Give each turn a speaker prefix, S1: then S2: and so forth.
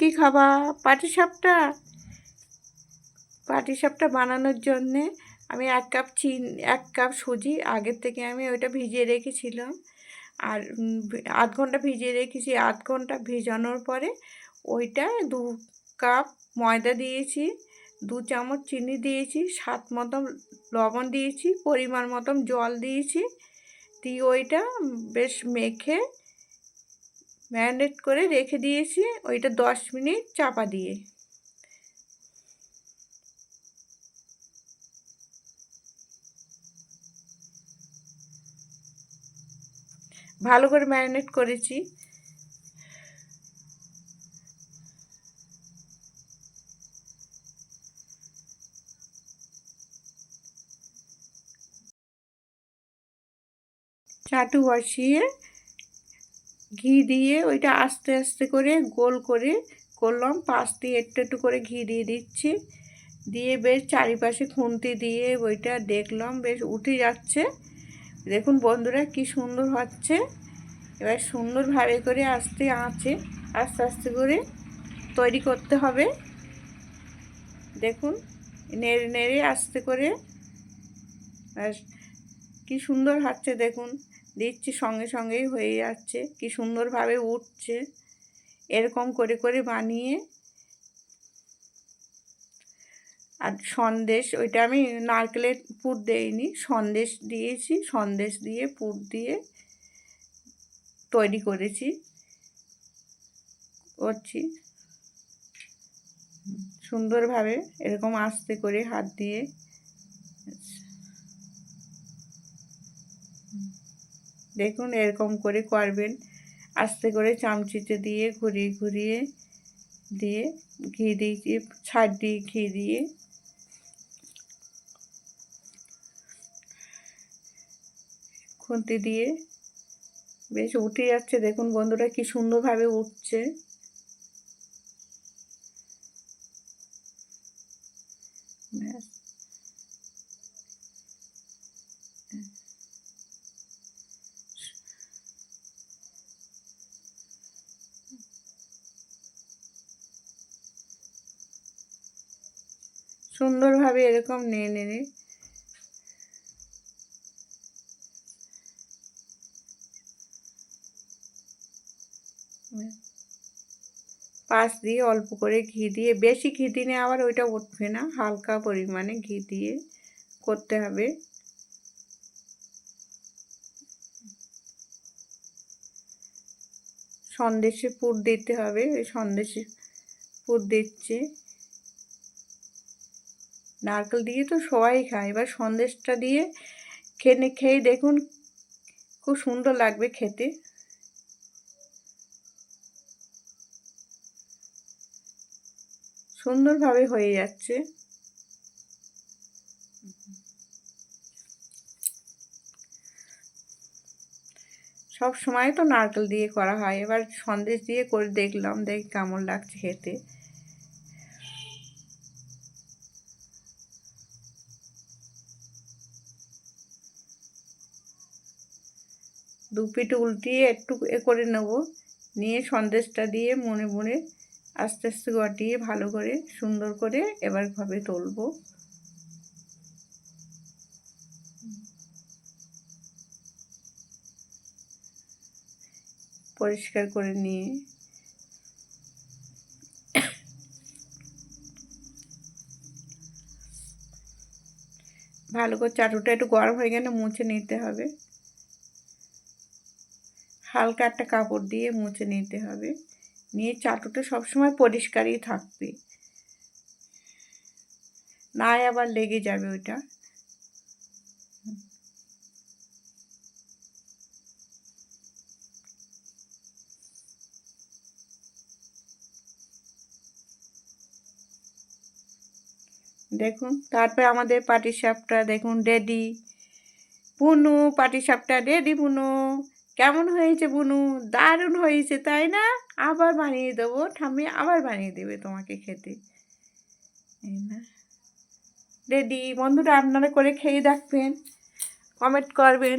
S1: কি খাবা? পাটিসাপটা বানানোর জন্যে আমি 1 কাপ সুজি আগের থেকে আমি ওইটা ভিজিয়ে রেখেছিলাম। আর 0.5 ঘন্টা ভিজিয়ে রেখেছি। 0.5 ঘন্টা ভিজানোর পরে ওইটা 2 কাপ ময়দা দিয়েছি, 2 চামচ চিনি দিয়েছি, স্বাদ মতন লবণ দিয়েছি, পরিমাণ মতন জল দিয়েছি, দিয়ে ওইটা বেশ মেখে ম্যারিনেট করে রেখে দিয়েছি ওইটা 10 মিনিট চাপা দিয়ে। ভালো করে ম্যারিনেট করেছি। চাটু বসিয়ে ঘি দিয়ে ওইটা আস্তে আস্তে করে গোল করে করলাম। পাশ দিয়ে একটু একটু করে ঘি দিয়ে দিচ্ছি, দিয়ে বেশ চারিপাশে খুন্তি দিয়ে ওইটা দেখলাম বেশ উঠে যাচ্ছে। দেখুন বন্ধুরা কি সুন্দর হচ্ছে। এবার সুন্দরভাবে করে আস্তে আস্তে করে তৈরি করতে হবে। দেখুন নেড়ে নেড়ে আস্তে করে কি সুন্দর হচ্ছে। দেখুন দিচ্ছি সঙ্গে সঙ্গেই হয়ে যাচ্ছে, কি সুন্দরভাবে উঠছে। এরকম করে করে বানিয়ে। আর সন্দেশ ওইটা আমি নারকেলের পুর দেইনি, সন্দেশ দিয়েছি। সন্দেশ দিয়ে পুর দিয়ে তৈরি করছি। সুন্দরভাবে এরকম আস্তে করে হাত দিয়ে দেখুন এরকম করে করবেন। আস্তে করে চামচিতে দিয়ে ঘুরিয়ে ঘুরিয়ে দিয়ে ঘি দিয়ে ছাড় দিয়ে ঘি দিয়ে খুন্তি দিয়ে বেশ উঠে যাচ্ছে। দেখুন বন্ধুরা কি সুন্দরভাবে উঠছে। সুন্দরভাবে এরকম নিয়ে নেড়ে পাশ দিয়ে অল্প করে ঘি দিয়ে, বেশি ঘি দিলে আবার ওইটা উঠবে না, হালকা পরিমাণে ঘি দিয়ে করতে হবে। সন্দেশে পুর দিতে হবে, ওই সন্দেশে পুর দিচ্ছে। নারকেল দিয়ে তো সবাই খায়, এবার সন্দেশটা দিয়ে খেয়ে দেখুন খুব সুন্দর লাগবে খেতে। সুন্দরভাবে হয়ে যাচ্ছে। সব সময় তো নারকেল দিয়ে করা হয়, এবার সন্দেশ দিয়ে করে দেখলাম, দেখি কেমন লাগছে খেতে। দু পিঠ উল্টিয়ে একটু করে নেব, নিয়ে সন্দেশটা দিয়ে মনে মনে আস্তে আস্তে গটিয়ে ভালো করে সুন্দর করে এবার ভাবে তুলবো। পরিষ্কার করে নিয়ে ভালো করে চাটুটা একটু গরম হয়ে গেলে মুছে নিতে হবে। হালকা একটা কাপড় দিয়ে মুছে নিতে হবে, নিয়ে চাটুটা সবসময় পরিষ্কারই থাকবে, না আবার লেগে যাবে ওইটা। দেখুন তারপরে আমাদের পাটিসাপটা দেখুন রেডি। বুনু পাটিসাপটা রেডি। বুনু কেমন হয়েছে? বুনু দারুণ হয়েছে তাই না? আবার বানিয়ে দেবো, ঠাম্মি আবার বানিয়ে দেবে তোমাকে খেতে। এই না রেডি। বন্ধুরা আপনারা করে খেয়ে দেখবেন, কমেন্ট করবেন।